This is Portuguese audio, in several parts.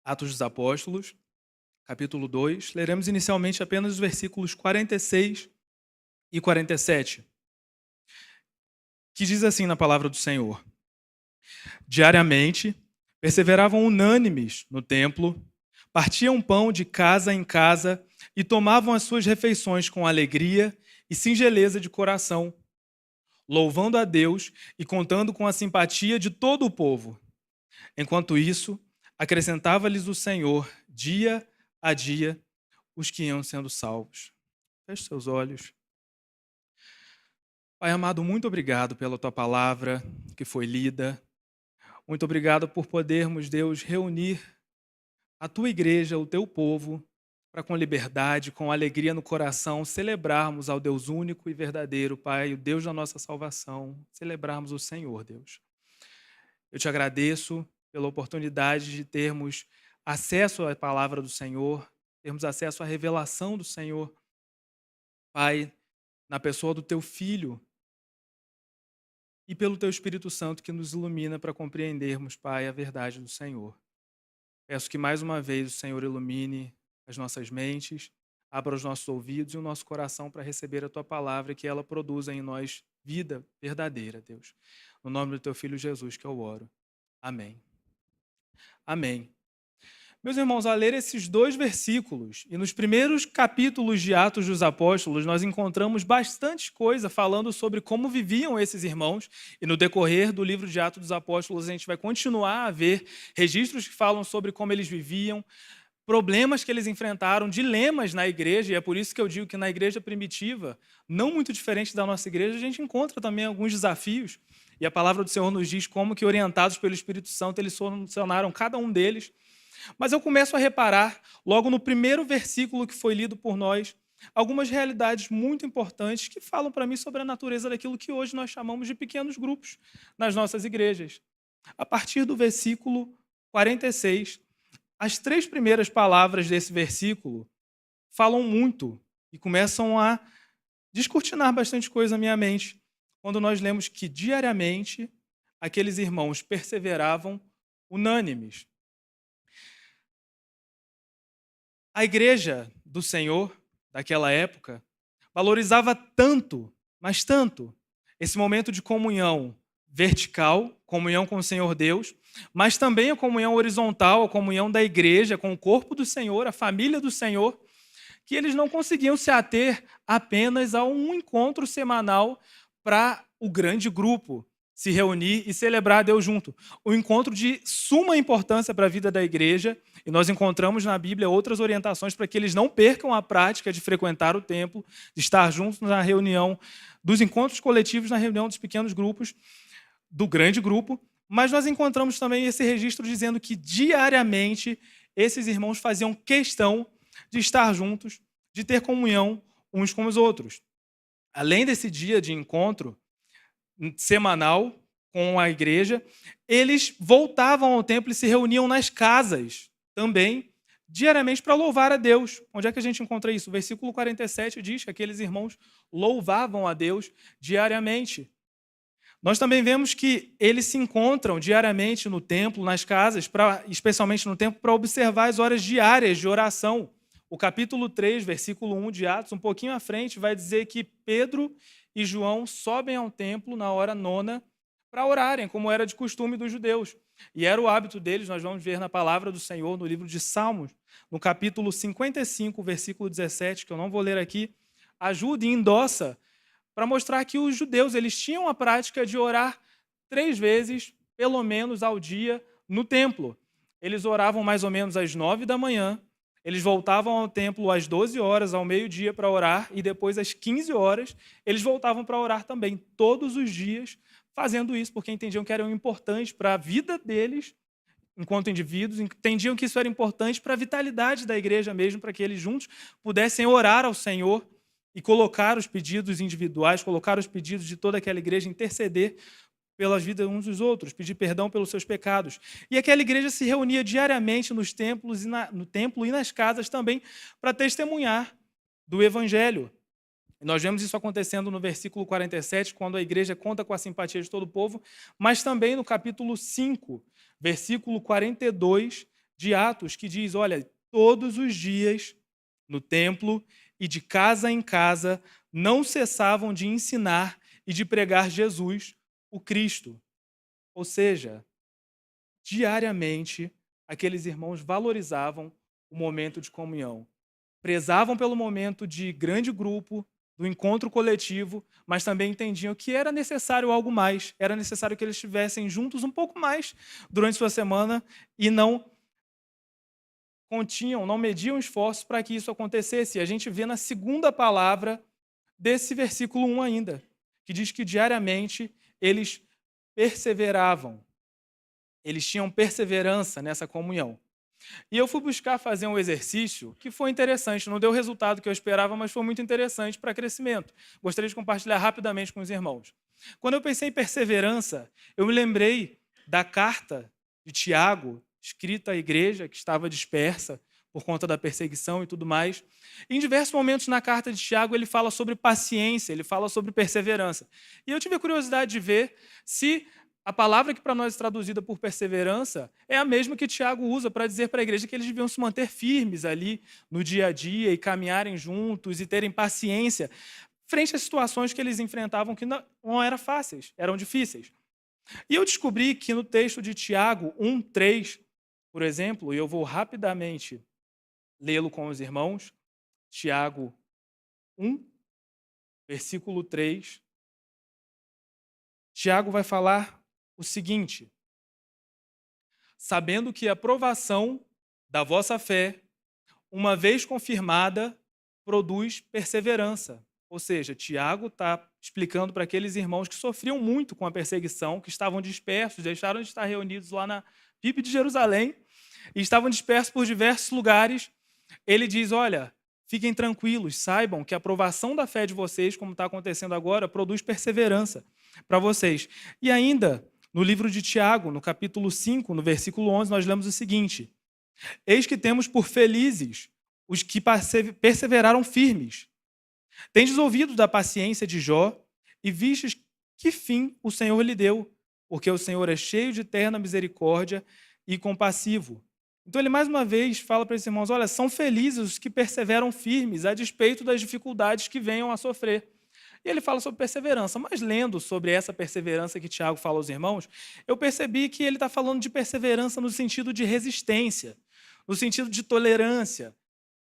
Atos dos Apóstolos, capítulo 2. Leremos inicialmente apenas os versículos 46 e 47, que diz assim na palavra do Senhor: Diariamente, perseveravam unânimes no templo, partiam pão de casa em casa e tomavam as suas refeições com alegria e singeleza de coração, louvando a Deus e contando com a simpatia de todo o povo. Enquanto isso, acrescentava-lhes o Senhor, dia a dia, os que iam sendo salvos. Feche seus olhos. Pai amado, muito obrigado pela tua palavra que foi lida. Muito obrigado por podermos, Deus, reunir a tua igreja, o teu povo, para com liberdade, com alegria no coração, celebrarmos ao Deus único e verdadeiro, Pai, o Deus da nossa salvação, celebrarmos o Senhor, Deus. Eu te agradeço pela oportunidade de termos acesso à palavra do Senhor, termos acesso à revelação do Senhor, Pai, na pessoa do teu Filho, e pelo teu Espírito Santo que nos ilumina para compreendermos, Pai, a verdade do Senhor. Peço que mais uma vez o Senhor ilumine as nossas mentes, abra os nossos ouvidos e o nosso coração para receber a tua palavra e que ela produza em nós vida verdadeira, Deus. No nome do teu Filho Jesus que eu oro. Amém. Amém. Meus irmãos, ao ler esses dois versículos, e nos primeiros capítulos de Atos dos Apóstolos, nós encontramos bastante coisa falando sobre como viviam esses irmãos, e no decorrer do livro de Atos dos Apóstolos a gente vai continuar a ver registros que falam sobre como eles viviam, problemas que eles enfrentaram, dilemas na igreja, e é por isso que eu digo que na igreja primitiva, não muito diferente da nossa igreja, a gente encontra também alguns desafios, e a palavra do Senhor nos diz como que, orientados pelo Espírito Santo, eles solucionaram cada um deles. Mas eu começo a reparar, logo no primeiro versículo que foi lido por nós, algumas realidades muito importantes que falam para mim sobre a natureza daquilo que hoje nós chamamos de pequenos grupos nas nossas igrejas. A partir do versículo 46, as três primeiras palavras desse versículo falam muito e começam a descortinar bastante coisa na minha mente, quando nós lemos que diariamente aqueles irmãos perseveravam unânimes. A igreja do Senhor, daquela época, valorizava tanto, mas tanto, esse momento de comunhão vertical, comunhão com o Senhor Deus, mas também a comunhão horizontal, a comunhão da igreja com o corpo do Senhor, a família do Senhor, que eles não conseguiam se ater apenas a um encontro semanal para o grande grupo se reunir e celebrar a Deus junto. Um encontro de suma importância para a vida da igreja, e nós encontramos na Bíblia outras orientações para que eles não percam a prática de frequentar o templo, de estar juntos na reunião dos encontros coletivos, na reunião dos pequenos grupos, do grande grupo, mas nós encontramos também esse registro dizendo que diariamente esses irmãos faziam questão de estar juntos, de ter comunhão uns com os outros. Além desse dia de encontro semanal com a igreja, eles voltavam ao templo e se reuniam nas casas também, diariamente, para louvar a Deus. Onde é que a gente encontra isso? O versículo 47 diz que aqueles irmãos louvavam a Deus diariamente. Nós também vemos que eles se encontram diariamente no templo, nas casas, especialmente no templo, para observar as horas diárias de oração. O capítulo 3, versículo 1 de Atos, um pouquinho à frente, vai dizer que Pedro e João sobem ao templo na hora nona para orarem, como era de costume dos judeus. E era o hábito deles, nós vamos ver na palavra do Senhor, no livro de Salmos, no capítulo 55, versículo 17, que eu não vou ler aqui, ajuda e endossa para mostrar que os judeus eles tinham a prática de orar 3 vezes, pelo menos, ao dia no templo. Eles oravam mais ou menos às 9 da manhã, eles voltavam ao templo às 12 horas, ao meio-dia, para orar, e depois, às 15 horas, eles voltavam para orar também, todos os dias, fazendo isso, porque entendiam que era importante para a vida deles, enquanto indivíduos, entendiam que isso era importante para a vitalidade da igreja mesmo, para que eles juntos pudessem orar ao Senhor e colocar os pedidos individuais, colocar os pedidos de toda aquela igreja, interceder pelas vidas uns dos outros, pedir perdão pelos seus pecados. E aquela igreja se reunia diariamente nos templos no templo e nas casas também para testemunhar do Evangelho. E nós vemos isso acontecendo no versículo 47, quando a igreja conta com a simpatia de todo o povo, mas também no capítulo 5, versículo 42, de Atos que diz, olha, todos os dias no templo e de casa em casa não cessavam de ensinar e de pregar Jesus, o Cristo. Ou seja, diariamente, aqueles irmãos valorizavam o momento de comunhão. Prezavam pelo momento de grande grupo, do encontro coletivo, mas também entendiam que era necessário algo mais, era necessário que eles estivessem juntos um pouco mais durante sua semana e não continham, não mediam esforços para que isso acontecesse. E a gente vê na segunda palavra desse versículo 1 ainda, que diz que diariamente eles perseveravam. Eles tinham perseverança nessa comunhão. E eu fui buscar fazer um exercício que foi interessante, não deu o resultado que eu esperava, mas foi muito interessante para crescimento. Gostaria de compartilhar rapidamente com os irmãos. Quando eu pensei em perseverança, eu me lembrei da carta de Tiago, escrita à igreja que estava dispersa por conta da perseguição e tudo mais. Em diversos momentos na carta de Tiago, ele fala sobre paciência, ele fala sobre perseverança. E eu tive a curiosidade de ver se a palavra que para nós é traduzida por perseverança é a mesma que Tiago usa para dizer para a igreja que eles deviam se manter firmes ali no dia a dia e caminharem juntos e terem paciência frente às situações que eles enfrentavam que não eram fáceis, eram difíceis. E eu descobri que no texto de Tiago 1:3, por exemplo, e eu vou rapidamente lê-lo com os irmãos, Tiago 1, versículo 3, Tiago vai falar o seguinte: sabendo que a provação da vossa fé, uma vez confirmada, produz perseverança. Ou seja, Tiago está explicando para aqueles irmãos que sofriam muito com a perseguição, que estavam dispersos, deixaram de estar reunidos lá na PIB de Jerusalém, e estavam dispersos por diversos lugares. Ele diz, olha, fiquem tranquilos, saibam que a aprovação da fé de vocês, como está acontecendo agora, produz perseverança para vocês. E ainda, no livro de Tiago, no capítulo 5, no versículo 11, nós lemos o seguinte: eis que temos por felizes os que perseveraram firmes. Tendes ouvido da paciência de Jó e vistes que fim o Senhor lhe deu, porque o Senhor é cheio de eterna misericórdia e compassivo. Então ele mais uma vez fala para esses irmãos, olha, são felizes os que perseveram firmes a despeito das dificuldades que venham a sofrer. E ele fala sobre perseverança, mas lendo sobre essa perseverança que Tiago fala aos irmãos, eu percebi que ele está falando de perseverança no sentido de resistência, no sentido de tolerância,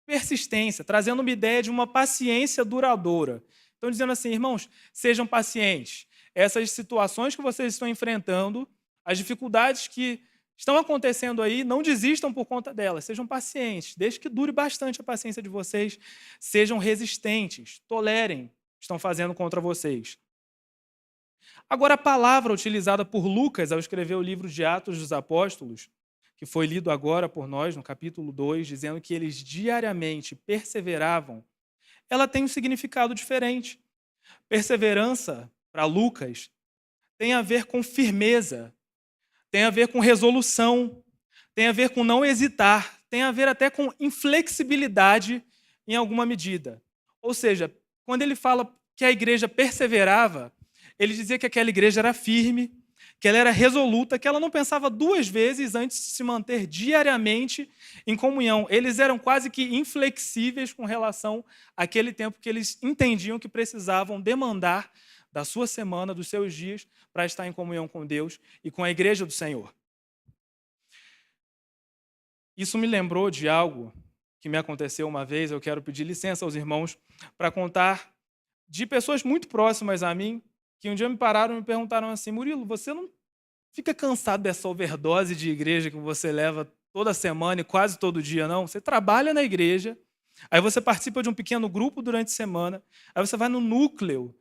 persistência, trazendo uma ideia de uma paciência duradoura. Então, dizendo assim, irmãos, sejam pacientes. Essas situações que vocês estão enfrentando, as dificuldades que estão acontecendo aí, não desistam por conta delas, sejam pacientes, deixe que dure bastante a paciência de vocês, sejam resistentes, tolerem o que estão fazendo contra vocês. Agora, a palavra utilizada por Lucas ao escrever o livro de Atos dos Apóstolos, que foi lido agora por nós, no capítulo 2, dizendo que eles diariamente perseveravam, ela tem um significado diferente. Perseverança, para Lucas, tem a ver com firmeza, tem a ver com resolução, tem a ver com não hesitar, tem a ver até com inflexibilidade em alguma medida. Ou seja, quando ele fala que a igreja perseverava, ele dizia que aquela igreja era firme, que ela era resoluta, que ela não pensava duas vezes antes de se manter diariamente em comunhão. Eles eram quase que inflexíveis com relação àquele tempo que eles entendiam que precisavam demandar da sua semana, dos seus dias, para estar em comunhão com Deus e com a igreja do Senhor. Isso me lembrou de algo que me aconteceu uma vez, eu quero pedir licença aos irmãos para contar de pessoas muito próximas a mim, que um dia me pararam e me perguntaram assim, Murilo, você não fica cansado dessa overdose de igreja que você leva toda semana e quase todo dia, não? Você trabalha na igreja, aí você participa de um pequeno grupo durante a semana, aí você vai no núcleo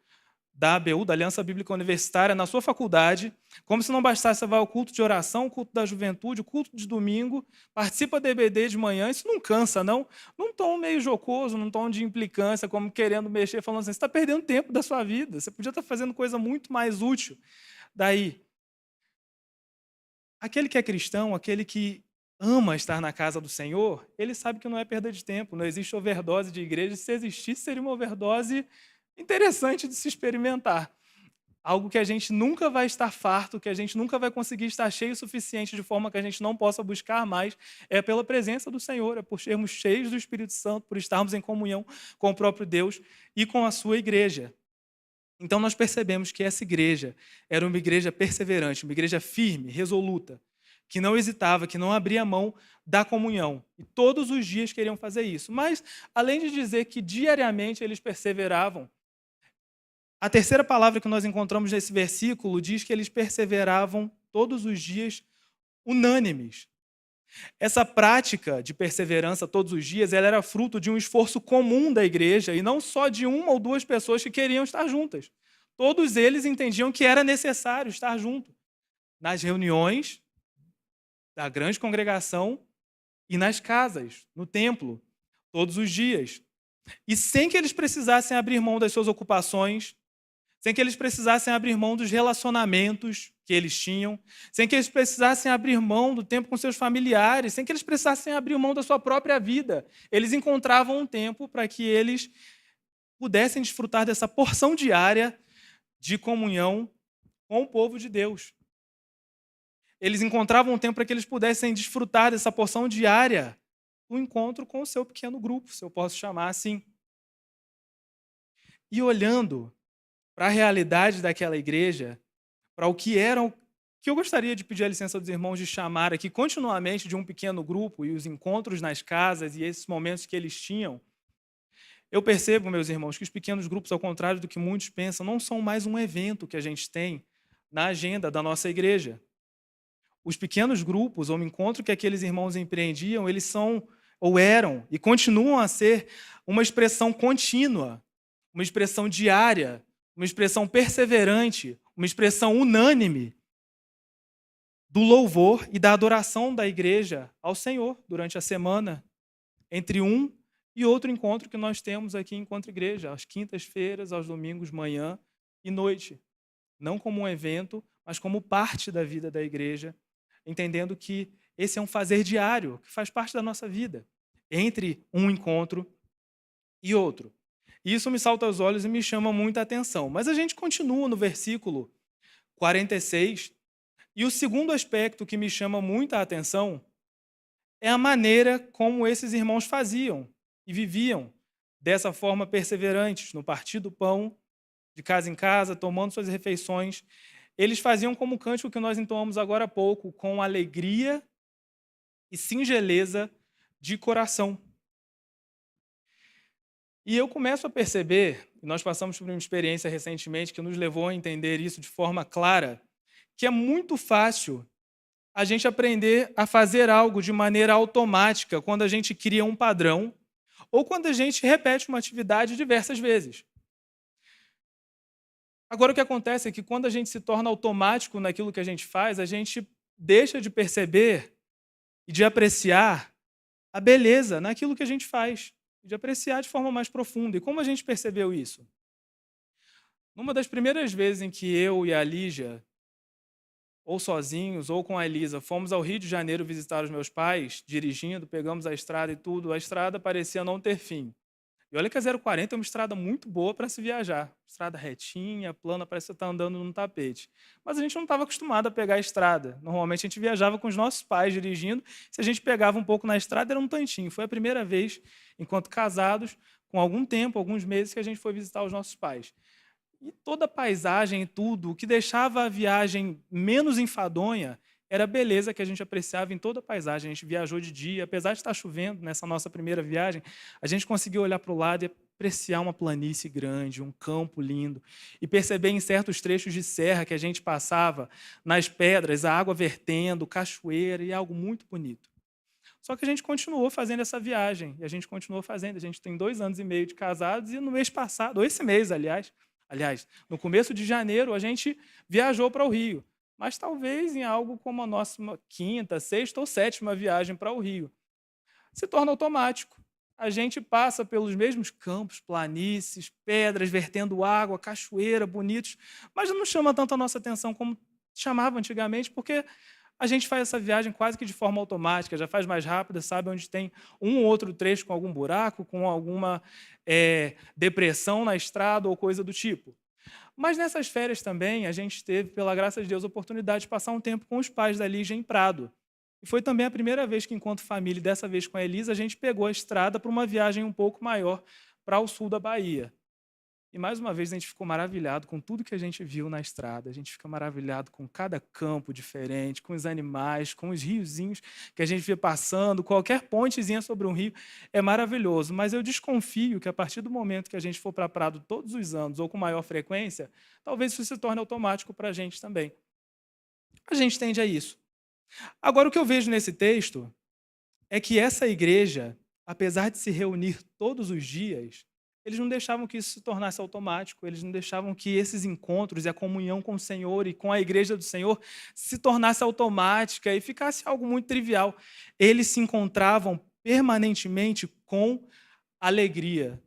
da ABU, da Aliança Bíblica Universitária, na sua faculdade, como se não bastasse, você vai ao culto de oração, culto da juventude, culto de domingo, participa da EBD de manhã, isso não cansa, não? Num tom meio jocoso, num tom de implicância, como querendo mexer, falando assim, você está perdendo tempo da sua vida, você podia estar fazendo coisa muito mais útil. Daí, aquele que é cristão, aquele que ama estar na casa do Senhor, ele sabe que não é perda de tempo, não existe overdose de igreja, se existisse, seria uma overdose interessante de se experimentar. algo que a gente nunca vai estar farto, que a gente nunca vai conseguir estar cheio o suficiente de forma que a gente não possa buscar mais, é pela presença do Senhor, é por sermos cheios do Espírito Santo, por estarmos em comunhão com o próprio Deus e com a sua igreja. Então nós percebemos que essa igreja era uma igreja perseverante, uma igreja firme, resoluta, que não hesitava, que não abria mão da comunhão. E todos os dias queriam fazer isso. Mas, além de dizer que diariamente eles perseveravam, a terceira palavra que nós encontramos nesse versículo diz que eles perseveravam todos os dias unânimes. Essa prática de perseverança todos os dias, ela era fruto de um esforço comum da igreja e não só de uma ou duas pessoas que queriam estar juntas. Todos eles entendiam que era necessário estar junto nas reuniões da grande congregação e nas casas, no templo, todos os dias. E sem que eles precisassem abrir mão das suas ocupações, sem que eles precisassem abrir mão dos relacionamentos que eles tinham, sem que eles precisassem abrir mão do tempo com seus familiares, sem que eles precisassem abrir mão da sua própria vida. Eles encontravam um tempo para que eles pudessem desfrutar dessa porção diária de comunhão com o povo de Deus. Eles encontravam um tempo para que eles pudessem desfrutar dessa porção diária do encontro com o seu pequeno grupo, se eu posso chamar assim. E olhando para a realidade daquela igreja, para o que eram, que eu gostaria de pedir a licença dos irmãos de chamar aqui continuamente de um pequeno grupo e os encontros nas casas e esses momentos que eles tinham, eu percebo, meus irmãos, que os pequenos grupos, ao contrário do que muitos pensam, não são mais um evento que a gente tem na agenda da nossa igreja. Os pequenos grupos, ou o encontro que aqueles irmãos empreendiam, eles são, ou eram, e continuam a ser uma expressão contínua, uma expressão diária, uma expressão perseverante, uma expressão unânime do louvor e da adoração da igreja ao Senhor durante a semana, entre um e outro encontro que nós temos aqui enquanto igreja, às quintas-feiras, aos domingos, manhã e noite. Não como um evento, mas como parte da vida da igreja, entendendo que esse é um fazer diário, que faz parte da nossa vida, entre um encontro e outro. Isso me salta aos olhos e me chama muita atenção. Mas a gente continua no versículo 46, e o segundo aspecto que me chama muita atenção é a maneira como esses irmãos faziam e viviam dessa forma perseverantes, no partir do pão, de casa em casa, tomando suas refeições. Eles faziam como o cântico que nós entoamos agora há pouco, com alegria e singeleza de coração. E eu começo a perceber, e nós passamos por uma experiência recentemente que nos levou a entender isso de forma clara, que é muito fácil a gente aprender a fazer algo de maneira automática quando a gente cria um padrão ou quando a gente repete uma atividade diversas vezes. Agora, o que acontece é que quando a gente se torna automático naquilo que a gente faz, a gente deixa de perceber e de apreciar a beleza naquilo que a gente faz, de apreciar de forma mais profunda. E como a gente percebeu isso? Numa das primeiras vezes em que eu e a Lígia, ou sozinhos, ou com a Elisa, fomos ao Rio de Janeiro visitar os meus pais, dirigindo, pegamos a estrada e tudo, a estrada parecia não ter fim. E olha que a 040 é uma estrada muito boa para se viajar. Estrada retinha, plana, parece que você está andando num tapete. Mas a gente não estava acostumado a pegar a estrada. Normalmente a gente viajava com os nossos pais dirigindo. Se a gente pegava um pouco na estrada, era um tantinho. Foi a primeira vez, enquanto casados, com algum tempo, alguns meses, que a gente foi visitar os nossos pais. E toda a paisagem e tudo, o que deixava a viagem menos enfadonha, era a beleza que a gente apreciava em toda a paisagem. A gente viajou de dia, apesar de estar chovendo nessa nossa primeira viagem, a gente conseguiu olhar para o lado e apreciar uma planície grande, um campo lindo, e perceber em certos trechos de serra que a gente passava, nas pedras, a água vertendo, cachoeira, e algo muito bonito. Só que a gente continuou fazendo essa viagem, e a gente continuou fazendo. A gente tem 2 anos e meio de casados, e no mês passado, ou esse mês, aliás, no começo de janeiro, a gente viajou para o Rio. Mas talvez em algo como a nossa quinta, sexta ou sétima viagem para o Rio. Se torna automático. A gente passa pelos mesmos campos, planícies, pedras, vertendo água, cachoeira, bonitos, mas não chama tanto a nossa atenção como chamava antigamente, porque a gente faz essa viagem quase que de forma automática, já faz mais rápida, sabe onde tem um ou outro trecho com algum buraco, com alguma depressão na estrada ou coisa do tipo. Mas nessas férias também, a gente teve, pela graça de Deus, a oportunidade de passar um tempo com os pais da Lígia em Prado. E foi também a primeira vez que, enquanto família, e dessa vez com a Elisa, a gente pegou a estrada para uma viagem um pouco maior para o sul da Bahia. E mais uma vez a gente ficou maravilhado com tudo que a gente viu na estrada. A gente fica maravilhado com cada campo diferente, com os animais, com os riozinhos que a gente via passando, qualquer pontezinha sobre um rio é maravilhoso. Mas eu desconfio que a partir do momento que a gente for para Prado todos os anos ou com maior frequência, talvez isso se torne automático para a gente também. A gente tende a isso. Agora, o que eu vejo nesse texto é que essa igreja, apesar de se reunir todos os dias, eles não deixavam que isso se tornasse automático, eles não deixavam que esses encontros e a comunhão com o Senhor e com a igreja do Senhor se tornasse automática e ficasse algo muito trivial. Eles se encontravam permanentemente com alegria.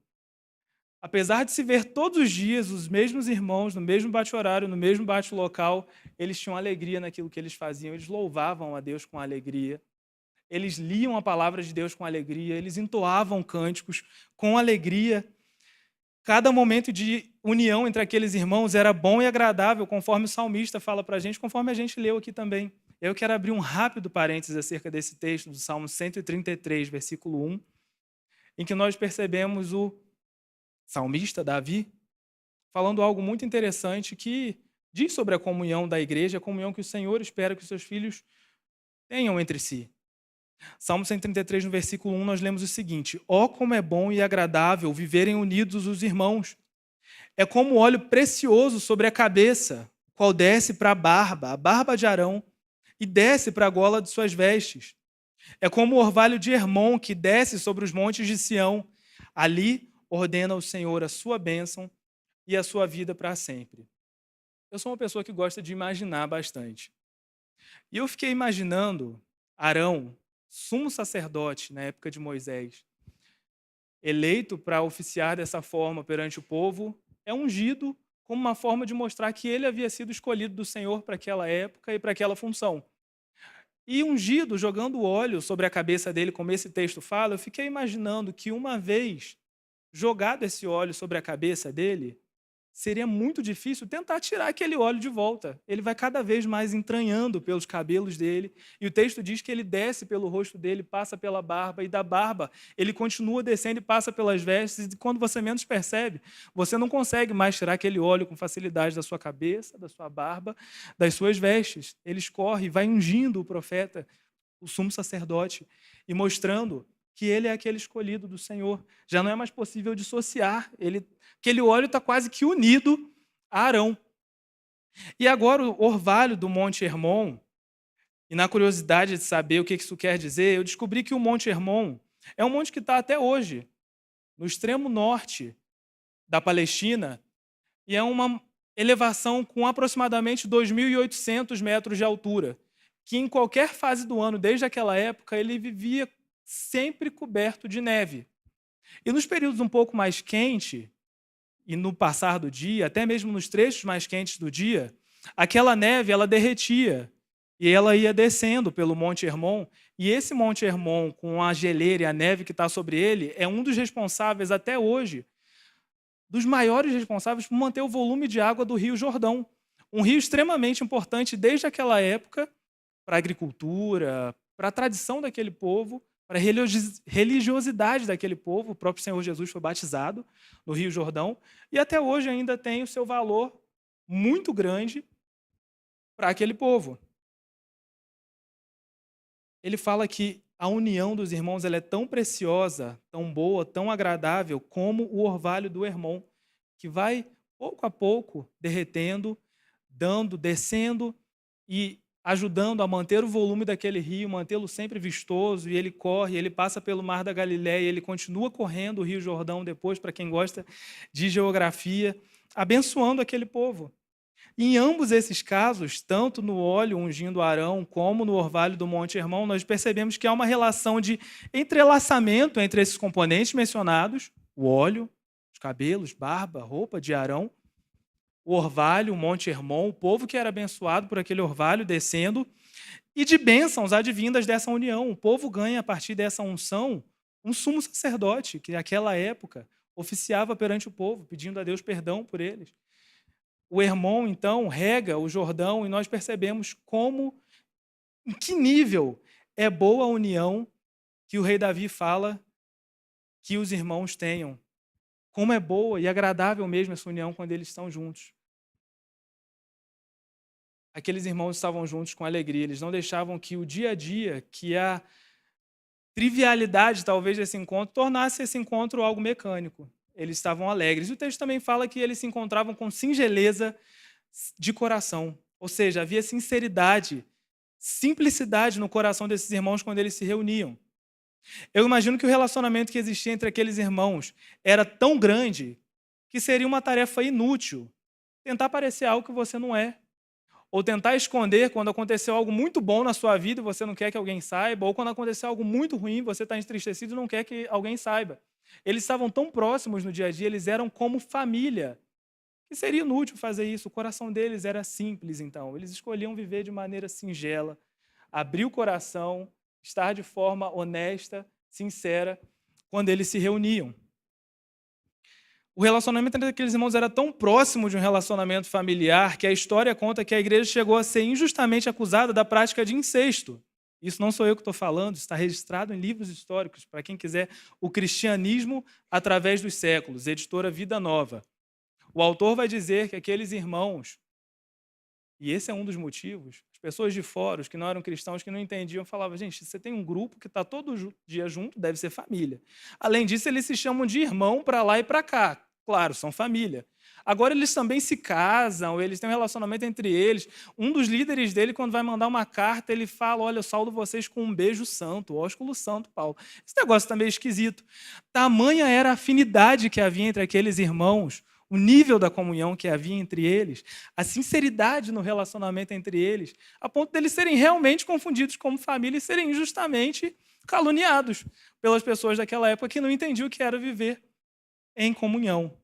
Apesar de se ver todos os dias os mesmos irmãos, no mesmo bate-horário, no mesmo bate-local, eles tinham alegria naquilo que eles faziam, eles louvavam a Deus com alegria. Eles liam a palavra de Deus com alegria, eles entoavam cânticos com alegria. Cada momento de união entre aqueles irmãos era bom e agradável, conforme o salmista fala para a gente, conforme a gente leu aqui também. Eu quero abrir um rápido parênteses acerca desse texto, do Salmo 133, versículo 1, em que nós percebemos o salmista, Davi, falando algo muito interessante que diz sobre a comunhão da igreja, a comunhão que o Senhor espera que os seus filhos tenham entre si. Salmo 133, no versículo 1, nós lemos o seguinte: ó, como é bom e agradável viverem unidos os irmãos. É como óleo precioso sobre a cabeça, qual desce para a barba de Arão, e desce para a gola de suas vestes. É como o orvalho de Hermon, que desce sobre os montes de Sião. Ali ordena o Senhor a sua bênção e a sua vida para sempre. Eu sou uma pessoa que gosta de imaginar bastante. E eu fiquei imaginando Arão, sumo sacerdote na época de Moisés, eleito para oficiar dessa forma perante o povo, é ungido como uma forma de mostrar que ele havia sido escolhido do Senhor para aquela época e para aquela função. E ungido, jogando óleo sobre a cabeça dele, como esse texto fala, eu fiquei imaginando que uma vez jogado esse óleo sobre a cabeça dele, seria muito difícil tentar tirar aquele óleo de volta. Ele vai cada vez mais entranhando pelos cabelos dele, e o texto diz que ele desce pelo rosto dele, passa pela barba, e da barba ele continua descendo e passa pelas vestes, e quando você menos percebe, você não consegue mais tirar aquele óleo com facilidade da sua cabeça, da sua barba, das suas vestes. Ele escorre e vai ungindo o profeta, o sumo sacerdote, e mostrando que ele é aquele escolhido do Senhor. Já não é mais possível dissociar. Aquele óleo está quase que unido a Arão. E agora o orvalho do Monte Hermon, e na curiosidade de saber o que isso quer dizer, eu descobri que o Monte Hermon é um monte que está até hoje, no extremo norte da Palestina, e é uma elevação com aproximadamente 2.800 metros de altura, que em qualquer fase do ano, desde aquela época, ele vivia sempre coberto de neve. E nos períodos um pouco mais quentes, e no passar do dia, até mesmo nos trechos mais quentes do dia, aquela neve ela derretia e ela ia descendo pelo Monte Hermon. E esse Monte Hermon, com a geleira e a neve que está sobre ele, é um dos responsáveis até hoje, dos maiores responsáveis por manter o volume de água do Rio Jordão. Um rio extremamente importante desde aquela época para a agricultura, para a tradição daquele povo, para a religiosidade daquele povo. O próprio Senhor Jesus foi batizado no Rio Jordão e até hoje ainda tem o seu valor muito grande para aquele povo. Ele fala que a união dos irmãos ela é tão preciosa, tão boa, tão agradável como o orvalho do Hermon, que vai pouco a pouco derretendo, descendo e ajudando a manter o volume daquele rio, mantê-lo sempre vistoso, e ele corre, ele passa pelo Mar da Galileia, ele continua correndo o Rio Jordão depois, para quem gosta de geografia, abençoando aquele povo. E em ambos esses casos, tanto no óleo ungindo Arão, como no orvalho do Monte Hermon, nós percebemos que há uma relação de entrelaçamento entre esses componentes mencionados, o óleo, os cabelos, barba, roupa de Arão, o orvalho, o Monte Hermon, o povo que era abençoado por aquele orvalho descendo, e de bênçãos advindas dessa união. O povo ganha, a partir dessa unção, um sumo sacerdote, que naquela época oficiava perante o povo, pedindo a Deus perdão por eles. O Hermon, então, rega o Jordão e nós percebemos em que nível é boa a união que o rei Davi fala que os irmãos tenham. Como é boa e agradável mesmo essa união quando eles estão juntos. Aqueles irmãos estavam juntos com alegria, eles não deixavam que o dia a dia, que a trivialidade talvez desse encontro, tornasse esse encontro algo mecânico. Eles estavam alegres. E o texto também fala que eles se encontravam com singeleza de coração. Ou seja, havia sinceridade, simplicidade no coração desses irmãos quando eles se reuniam. Eu imagino que o relacionamento que existia entre aqueles irmãos era tão grande que seria uma tarefa inútil tentar parecer algo que você não é. Ou tentar esconder quando aconteceu algo muito bom na sua vida e você não quer que alguém saiba, ou quando aconteceu algo muito ruim, você está entristecido e não quer que alguém saiba. Eles estavam tão próximos no dia a dia, eles eram como família, que seria inútil fazer isso. O coração deles era simples, então. Eles escolhiam viver de maneira singela, abrir o coração, estar de forma honesta, sincera, quando eles se reuniam. O relacionamento entre aqueles irmãos era tão próximo de um relacionamento familiar que a história conta que a igreja chegou a ser injustamente acusada da prática de incesto. Isso não sou eu que estou falando, está registrado em livros históricos, para quem quiser, O Cristianismo através dos séculos, editora Vida Nova. O autor vai dizer que aqueles irmãos, e esse é um dos motivos, as pessoas de fora, os que não eram cristãos, que não entendiam, falavam, gente, você tem um grupo que está todo dia junto, deve ser família. Além disso, eles se chamam de irmão para lá e para cá. Claro, são família. Agora eles também se casam, eles têm um relacionamento entre eles. Um dos líderes dele, quando vai mandar uma carta, ele fala, olha, eu saldo vocês com um beijo santo, ósculo santo, Paulo. Esse negócio está meio esquisito. Tamanha era a afinidade que havia entre aqueles irmãos, o nível da comunhão que havia entre eles, a sinceridade no relacionamento entre eles, a ponto deles serem realmente confundidos como família e serem injustamente caluniados pelas pessoas daquela época que não entendiam o que era viver em comunhão.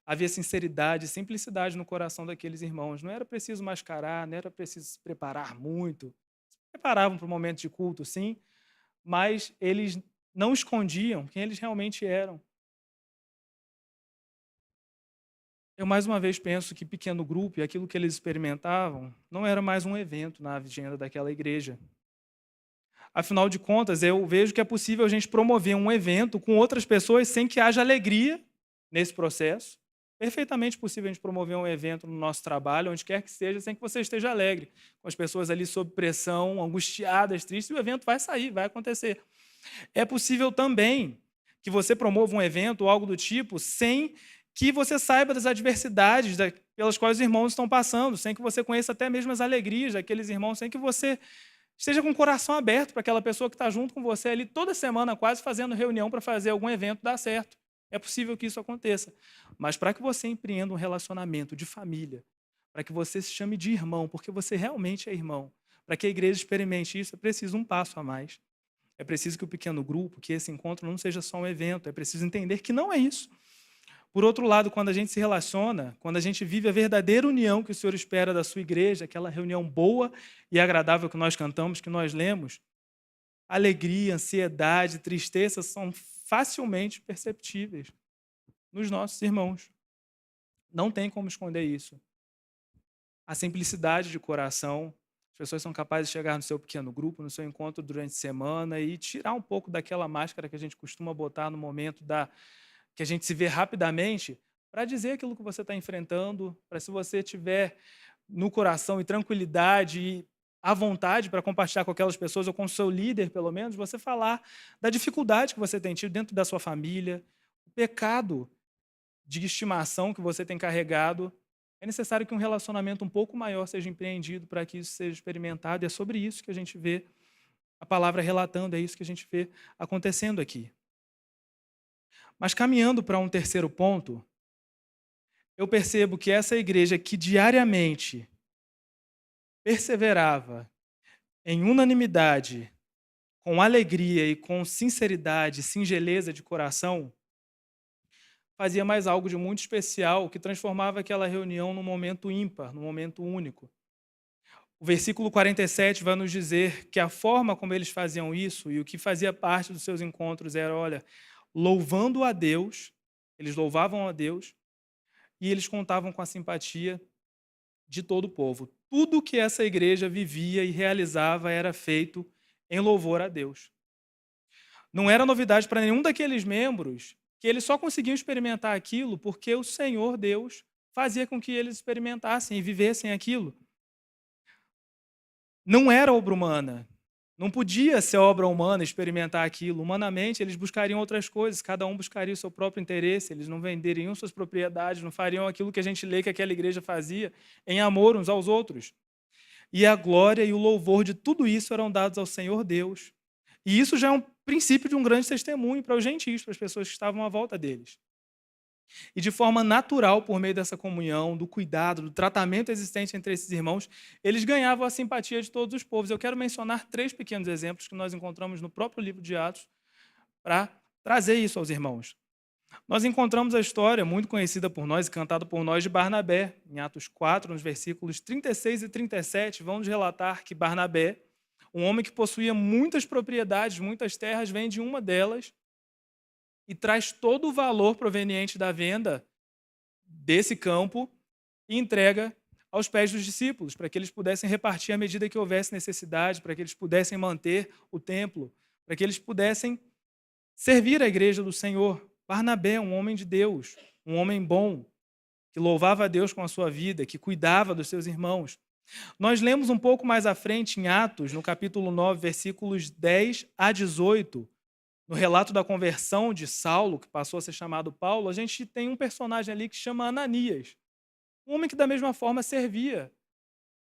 Havia sinceridade, simplicidade no coração daqueles irmãos. Não era preciso mascarar, não era preciso se preparar muito. Se preparavam para o momento de culto, sim, mas eles não escondiam quem eles realmente eram. Eu, mais uma vez, penso que pequeno grupo e aquilo que eles experimentavam não era mais um evento na agenda daquela igreja. Afinal de contas, eu vejo que é possível a gente promover um evento com outras pessoas sem que haja alegria nesse processo. Perfeitamente possível a gente promover um evento no nosso trabalho, onde quer que seja, sem que você esteja alegre, com as pessoas ali sob pressão, angustiadas, tristes, e o evento vai sair, vai acontecer. É possível também que você promova um evento ou algo do tipo sem que você saiba das adversidades pelas quais os irmãos estão passando, sem que você conheça até mesmo as alegrias daqueles irmãos, sem que você esteja com o coração aberto para aquela pessoa que está junto com você ali toda semana, quase fazendo reunião para fazer algum evento dar certo. É possível que isso aconteça. Mas para que você empreenda um relacionamento de família, para que você se chame de irmão, porque você realmente é irmão, para que a igreja experimente isso, é preciso um passo a mais. É preciso que o pequeno grupo, que esse encontro não seja só um evento, é preciso entender que não é isso. Por outro lado, quando a gente se relaciona, quando a gente vive a verdadeira união que o Senhor espera da sua igreja, aquela reunião boa e agradável que nós cantamos, que nós lemos, alegria, ansiedade, tristeza são facilmente perceptíveis nos nossos irmãos. Não tem como esconder isso. A simplicidade de coração, as pessoas são capazes de chegar no seu pequeno grupo, no seu encontro durante a semana e tirar um pouco daquela máscara que a gente costuma botar no momento que a gente se vê rapidamente, para dizer aquilo que você está enfrentando, para se você tiver no coração e tranquilidade e à vontade para compartilhar com aquelas pessoas, ou com o seu líder, pelo menos, você falar da dificuldade que você tem tido dentro da sua família, o pecado de estimação que você tem carregado. É necessário que um relacionamento um pouco maior seja empreendido para que isso seja experimentado, e é sobre isso que a gente vê a palavra relatando, é isso que a gente vê acontecendo aqui. Mas caminhando para um terceiro ponto, eu percebo que essa igreja que diariamente perseverava em unanimidade, com alegria e com sinceridade, singeleza de coração, fazia mais algo de muito especial que transformava aquela reunião num momento ímpar, num momento único. O versículo 47 vai nos dizer que a forma como eles faziam isso e o que fazia parte dos seus encontros era, olha, louvando a Deus, eles louvavam a Deus, e eles contavam com a simpatia de todo o povo. Tudo que essa igreja vivia e realizava era feito em louvor a Deus. Não era novidade para nenhum daqueles membros que eles só conseguiam experimentar aquilo porque o Senhor Deus fazia com que eles experimentassem e vivessem aquilo. Não era obra humana. Não podia ser obra humana experimentar aquilo. Humanamente, eles buscariam outras coisas, cada um buscaria o seu próprio interesse, eles não venderiam suas propriedades, não fariam aquilo que a gente lê que aquela igreja fazia, em amor uns aos outros. E a glória e o louvor de tudo isso eram dados ao Senhor Deus. E isso já é um princípio de um grande testemunho para os gentios, para as pessoas que estavam à volta deles. E de forma natural, por meio dessa comunhão, do cuidado, do tratamento existente entre esses irmãos, eles ganhavam a simpatia de todos os povos. Eu quero mencionar 3 pequenos exemplos que nós encontramos no próprio livro de Atos para trazer isso aos irmãos. Nós encontramos a história muito conhecida por nós e cantada por nós de Barnabé, em Atos 4, nos versículos 36 e 37, vão nos relatar que Barnabé, um homem que possuía muitas propriedades, muitas terras, vende uma delas e traz todo o valor proveniente da venda desse campo e entrega aos pés dos discípulos, para que eles pudessem repartir à medida que houvesse necessidade, para que eles pudessem manter o templo, para que eles pudessem servir a igreja do Senhor. Barnabé, um homem de Deus, um homem bom, que louvava a Deus com a sua vida, que cuidava dos seus irmãos. Nós lemos um pouco mais à frente, em Atos, no capítulo 9, versículos 10 a 18, no relato da conversão de Saulo, que passou a ser chamado Paulo, a gente tem um personagem ali que chama Ananias, um homem que da mesma forma servia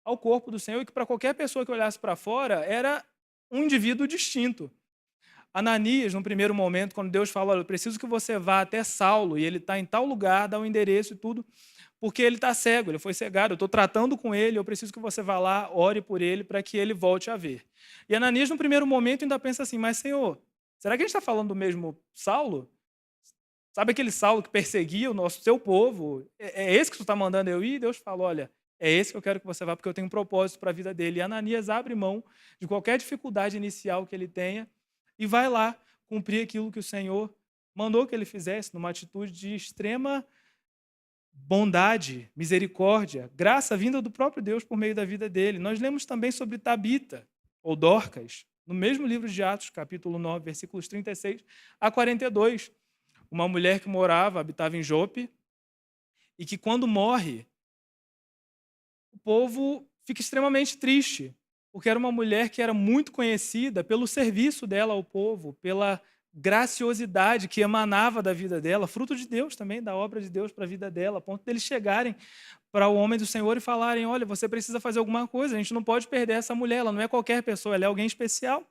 ao corpo do Senhor e que para qualquer pessoa que olhasse para fora era um indivíduo distinto. Ananias, no primeiro momento, quando Deus fala, olha, eu preciso que você vá até Saulo, e ele está em tal lugar, dá o endereço e tudo, porque ele está cego, ele foi cegado, eu estou tratando com ele, eu preciso que você vá lá, ore por ele, para que ele volte a ver. E Ananias, no primeiro momento, ainda pensa assim, mas Senhor, será que a gente está falando do mesmo Saulo? Sabe aquele Saulo que perseguia o seu povo? É esse que tu está mandando eu ir? E Deus fala, olha, é esse que eu quero que você vá, porque eu tenho um propósito para a vida dele. E Ananias abre mão de qualquer dificuldade inicial que ele tenha e vai lá cumprir aquilo que o Senhor mandou que ele fizesse, numa atitude de extrema bondade, misericórdia, graça vinda do próprio Deus por meio da vida dele. Nós lemos também sobre Tabita, ou Dorcas, no mesmo livro de Atos, capítulo 9, versículos 36 a 42. Uma mulher que habitava em Jope, e que quando morre, o povo fica extremamente triste, porque era uma mulher que era muito conhecida pelo serviço dela ao povo, pela graciosidade que emanava da vida dela, fruto de Deus também, da obra de Deus para a vida dela, a ponto deles chegarem para o homem do Senhor e falarem, olha, você precisa fazer alguma coisa, a gente não pode perder essa mulher, ela não é qualquer pessoa, ela é alguém especial.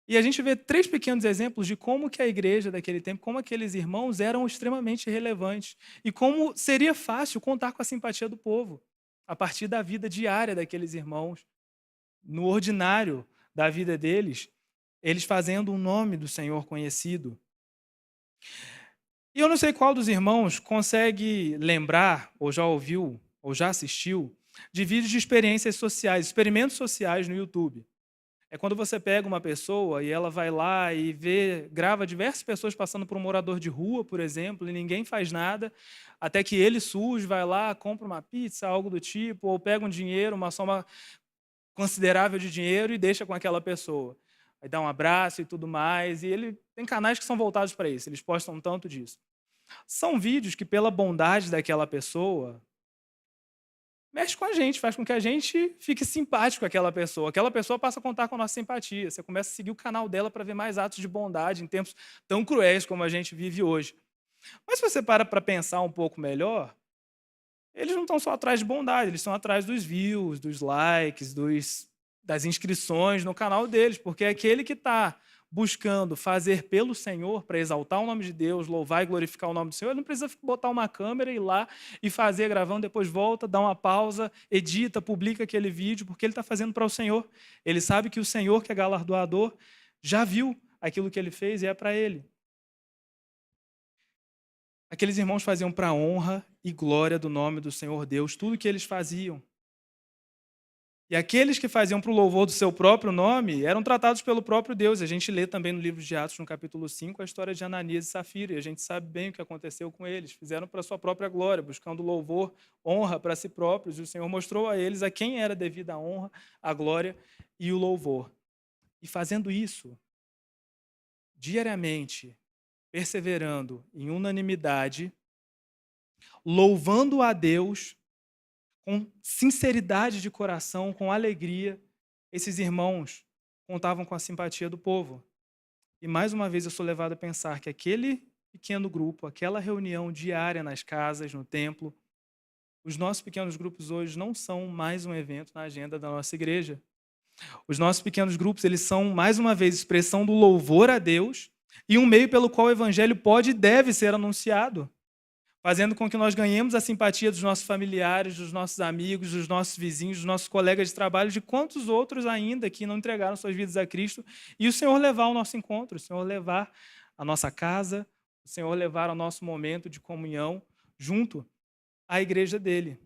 E a gente vê 3 pequenos exemplos de como que a igreja daquele tempo, como aqueles irmãos eram extremamente relevantes e como seria fácil contar com a simpatia do povo a partir da vida diária daqueles irmãos, no ordinário da vida deles, eles fazendo o nome do Senhor conhecido. E eu não sei qual dos irmãos consegue lembrar, ou já ouviu, ou já assistiu, de vídeos de experiências sociais, experimentos sociais no YouTube. É quando você pega uma pessoa e ela vai lá e grava diversas pessoas passando por um morador de rua, por exemplo, e ninguém faz nada, até que ele surge, vai lá, compra uma pizza, algo do tipo, ou pega um dinheiro, uma soma considerável de dinheiro e deixa com aquela pessoa. Aí dá um abraço e tudo mais, e ele tem canais que são voltados para isso, eles postam tanto disso. São vídeos que, pela bondade daquela pessoa, mexe com a gente, faz com que a gente fique simpático com aquela pessoa. Aquela pessoa passa a contar com a nossa simpatia. Você começa a seguir o canal dela para ver mais atos de bondade em tempos tão cruéis como a gente vive hoje. Mas se você para pensar um pouco melhor, eles não estão só atrás de bondade, eles estão atrás dos views, dos likes, das inscrições no canal deles, porque é aquele que está buscando fazer pelo Senhor, para exaltar o nome de Deus, louvar e glorificar o nome do Senhor, ele não precisa botar uma câmera, ir lá e fazer gravando, depois volta, dá uma pausa, edita, publica aquele vídeo, porque ele está fazendo para o Senhor. Ele sabe que o Senhor, que é galardoador, já viu aquilo que ele fez e é para ele. Aqueles irmãos faziam para a honra e glória do nome do Senhor Deus, tudo que eles faziam. E aqueles que faziam para o louvor do seu próprio nome eram tratados pelo próprio Deus. A gente lê também no livro de Atos, no capítulo 5, a história de Ananias e Safira, e a gente sabe bem o que aconteceu com eles. Fizeram para a sua própria glória, buscando louvor, honra para si próprios, e o Senhor mostrou a eles a quem era devida a honra, a glória e o louvor. E fazendo isso, diariamente, perseverando em unanimidade, louvando a Deus com sinceridade de coração, com alegria, esses irmãos contavam com a simpatia do povo. E mais uma vez eu sou levado a pensar que aquele pequeno grupo, aquela reunião diária nas casas, no templo, os nossos pequenos grupos hoje não são mais um evento na agenda da nossa igreja. Os nossos pequenos grupos, eles são, mais uma vez, expressão do louvor a Deus e um meio pelo qual o evangelho pode e deve ser anunciado, fazendo com que nós ganhemos a simpatia dos nossos familiares, dos nossos amigos, dos nossos vizinhos, dos nossos colegas de trabalho, de quantos outros ainda que não entregaram suas vidas a Cristo, e o Senhor levar ao nosso encontro, o Senhor levar à nossa casa, o Senhor levar ao nosso momento de comunhão junto à igreja dele.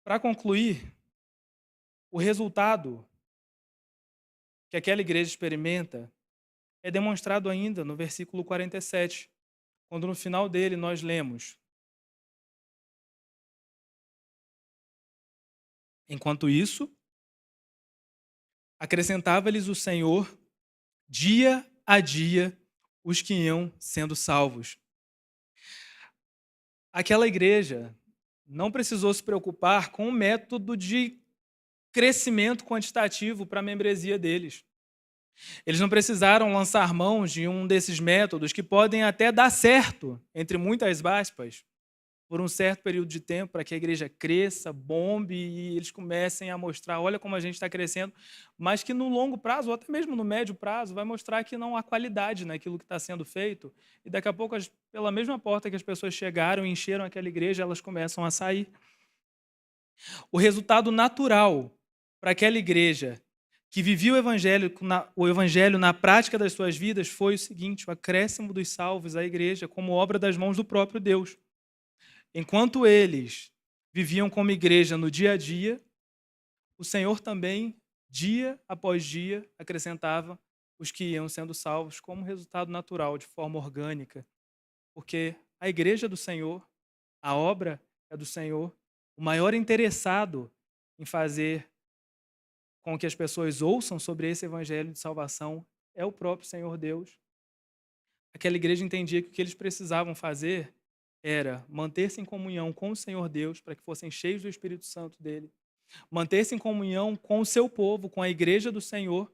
Para concluir, o resultado que aquela igreja experimenta é demonstrado ainda no versículo 47, quando no final dele nós lemos: enquanto isso, acrescentava-lhes o Senhor dia a dia os que iam sendo salvos. Aquela igreja não precisou se preocupar com o método de crescimento quantitativo para a membresia deles. Eles não precisaram lançar mãos de um desses métodos que podem até dar certo, entre muitas aspas, por um certo período de tempo, para que a igreja cresça, bombe e eles comecem a mostrar, olha como a gente está crescendo, mas que no longo prazo, ou até mesmo no médio prazo, vai mostrar que não há qualidade naquilo que está sendo feito, e daqui a pouco, pela mesma porta que as pessoas chegaram e encheram aquela igreja, elas começam a sair. O resultado natural para aquela igreja que vivia o evangelho na prática das suas vidas foi o seguinte: o acréscimo dos salvos à igreja como obra das mãos do próprio Deus. Enquanto eles viviam como igreja no dia a dia, o Senhor também, dia após dia, acrescentava os que iam sendo salvos como resultado natural, de forma orgânica. Porque a igreja do Senhor, a obra é do Senhor, o maior interessado em fazer com que as pessoas ouçam sobre esse evangelho de salvação é o próprio Senhor Deus. Aquela igreja entendia que o que eles precisavam fazer era manter-se em comunhão com o Senhor Deus para que fossem cheios do Espírito Santo dele, manter-se em comunhão com o seu povo, com a igreja do Senhor,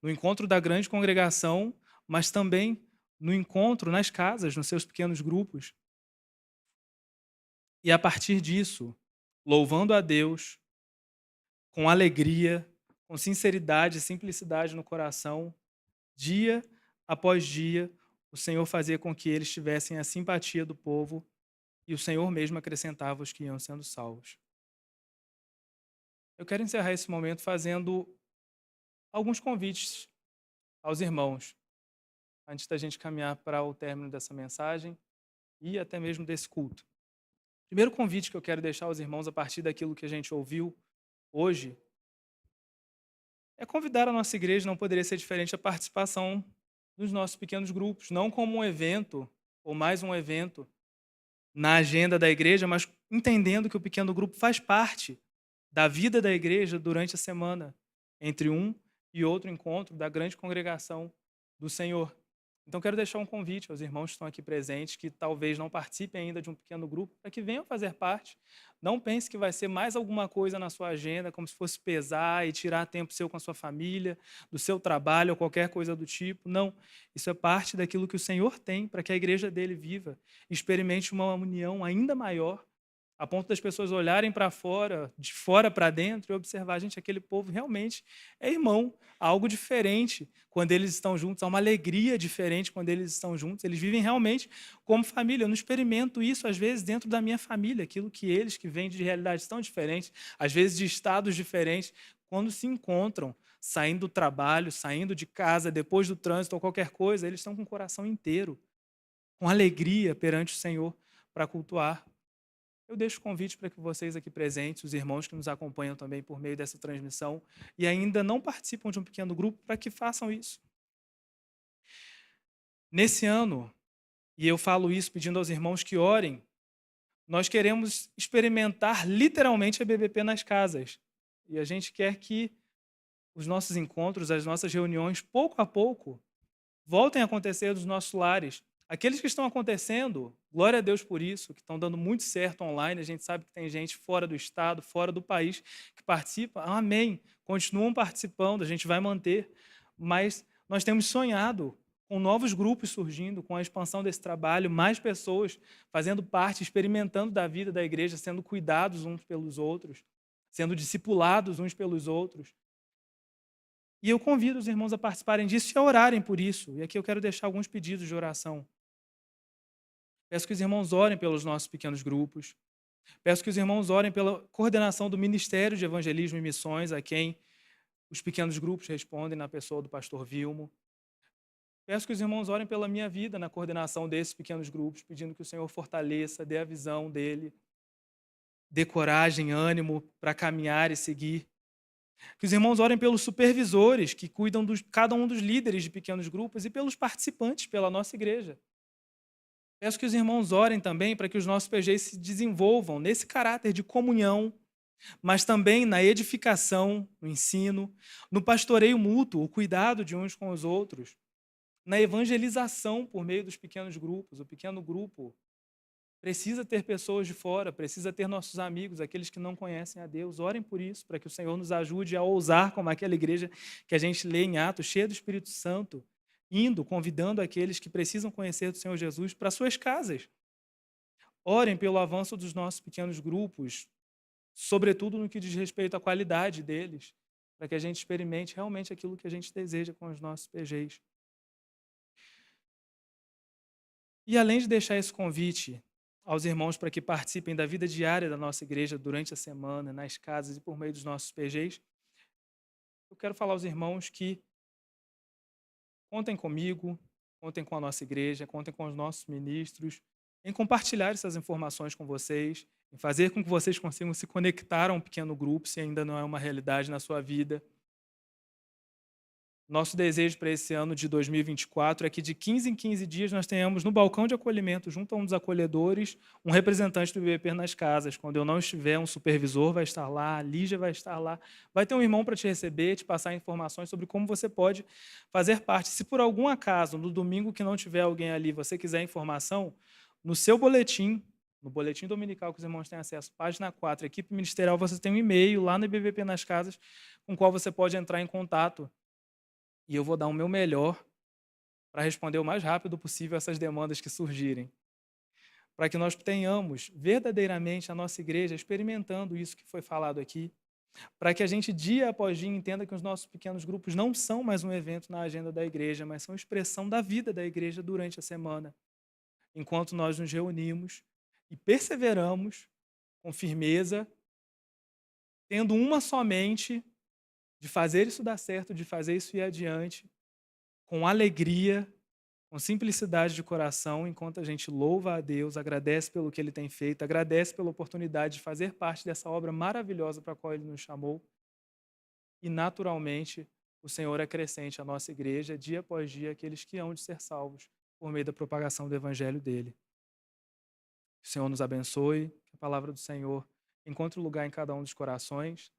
no encontro da grande congregação, mas também no encontro nas casas, nos seus pequenos grupos. E a partir disso, louvando a Deus, com alegria, com sinceridade e simplicidade no coração, dia após dia, o Senhor fazia com que eles tivessem a simpatia do povo e o Senhor mesmo acrescentava os que iam sendo salvos. Eu quero encerrar esse momento fazendo alguns convites aos irmãos, antes da gente caminhar para o término dessa mensagem e até mesmo desse culto. O primeiro convite que eu quero deixar aos irmãos a partir daquilo que a gente ouviu hoje é convidar a nossa igreja, não poderia ser diferente, a participação nos nossos pequenos grupos, não como um evento ou mais um evento na agenda da igreja, mas entendendo que o pequeno grupo faz parte da vida da igreja durante a semana, entre um e outro encontro da grande congregação do Senhor. Então, quero deixar um convite aos irmãos que estão aqui presentes, que talvez não participem ainda de um pequeno grupo, para que venham fazer parte. Não pense que vai ser mais alguma coisa na sua agenda, como se fosse pesar e tirar tempo seu com a sua família, do seu trabalho ou qualquer coisa do tipo. Não, isso é parte daquilo que o Senhor tem para que a igreja dele viva, experimente uma união ainda maior, a ponto das pessoas olharem para fora, de fora para dentro, e observar, gente, aquele povo realmente é irmão, há algo diferente quando eles estão juntos, há uma alegria diferente quando eles estão juntos, eles vivem realmente como família. Eu não experimento isso, às vezes, dentro da minha família, aquilo que eles, que vêm de realidades tão diferentes, às vezes de estados diferentes, quando se encontram, saindo do trabalho, saindo de casa, depois do trânsito ou qualquer coisa, eles estão com o coração inteiro, com alegria perante o Senhor para cultuar. Eu deixo o convite para que vocês aqui presentes, os irmãos que nos acompanham também por meio dessa transmissão e ainda não participam de um pequeno grupo, para que façam isso. Nesse ano, e eu falo isso pedindo aos irmãos que orem, nós queremos experimentar literalmente a BBP nas casas. E a gente quer que os nossos encontros, as nossas reuniões, pouco a pouco, voltem a acontecer nos nossos lares. Aqueles que estão acontecendo, glória a Deus por isso, que estão dando muito certo online, a gente sabe que tem gente fora do estado, fora do país que participa. Amém. Continuam participando, a gente vai manter, mas nós temos sonhado com novos grupos surgindo, com a expansão desse trabalho, mais pessoas fazendo parte, experimentando da vida da igreja, sendo cuidados uns pelos outros, sendo discipulados uns pelos outros. E eu convido os irmãos a participarem disso e a orarem por isso. E aqui eu quero deixar alguns pedidos de oração. Peço que os irmãos orem pelos nossos pequenos grupos. Peço que os irmãos orem pela coordenação do Ministério de Evangelismo e Missões, a quem os pequenos grupos respondem na pessoa do pastor Vilmo. Peço que os irmãos orem pela minha vida na coordenação desses pequenos grupos, pedindo que o Senhor fortaleça, dê a visão dele, dê coragem, ânimo para caminhar e seguir. Que os irmãos orem pelos supervisores que cuidam de cada um dos líderes de pequenos grupos e pelos participantes pela nossa igreja. Peço que os irmãos orem também para que os nossos PGs se desenvolvam nesse caráter de comunhão, mas também na edificação, no ensino, no pastoreio mútuo, o cuidado de uns com os outros, na evangelização por meio dos pequenos grupos. O pequeno grupo precisa ter pessoas de fora, precisa ter nossos amigos, aqueles que não conhecem a Deus. Orem por isso, para que o Senhor nos ajude a ousar como aquela igreja que a gente lê em Atos, cheia do Espírito Santo, indo, convidando aqueles que precisam conhecer do Senhor Jesus para suas casas. Orem pelo avanço dos nossos pequenos grupos, sobretudo no que diz respeito à qualidade deles, para que a gente experimente realmente aquilo que a gente deseja com os nossos PGs. E além de deixar esse convite aos irmãos para que participem da vida diária da nossa igreja durante a semana, nas casas e por meio dos nossos PGs, eu quero falar aos irmãos que contem comigo, contem com a nossa igreja, contem com os nossos ministros, em compartilhar essas informações com vocês, em fazer com que vocês consigam se conectar a um pequeno grupo, se ainda não é uma realidade na sua vida. Nosso desejo para esse ano de 2024 é que de 15 em 15 dias nós tenhamos no balcão de acolhimento, junto a um dos acolhedores, um representante do BBP nas casas. Quando eu não estiver, um supervisor vai estar lá, a Lígia vai estar lá, vai ter um irmão para te receber, te passar informações sobre como você pode fazer parte. Se por algum acaso, no domingo que não tiver alguém ali, você quiser informação, no seu boletim, no boletim dominical que os irmãos têm acesso, página 4, equipe ministerial, você tem um e-mail lá no BBP nas casas, com o qual você pode entrar em contato. E eu vou dar o meu melhor para responder o mais rápido possível essas demandas que surgirem. Para que nós tenhamos verdadeiramente a nossa igreja experimentando isso que foi falado aqui. Para que a gente, dia após dia, entenda que os nossos pequenos grupos não são mais um evento na agenda da igreja, mas são expressão da vida da igreja durante a semana. Enquanto nós nos reunimos e perseveramos com firmeza, tendo uma só mente de fazer isso dar certo, de fazer isso ir adiante, com alegria, com simplicidade de coração, enquanto a gente louva a Deus, agradece pelo que Ele tem feito, agradece pela oportunidade de fazer parte dessa obra maravilhosa para a qual Ele nos chamou. E, naturalmente, o Senhor acrescente à nossa igreja, dia após dia, aqueles que hão de ser salvos por meio da propagação do Evangelho dEle. Que o Senhor nos abençoe, que a palavra do Senhor encontre lugar em cada um dos corações,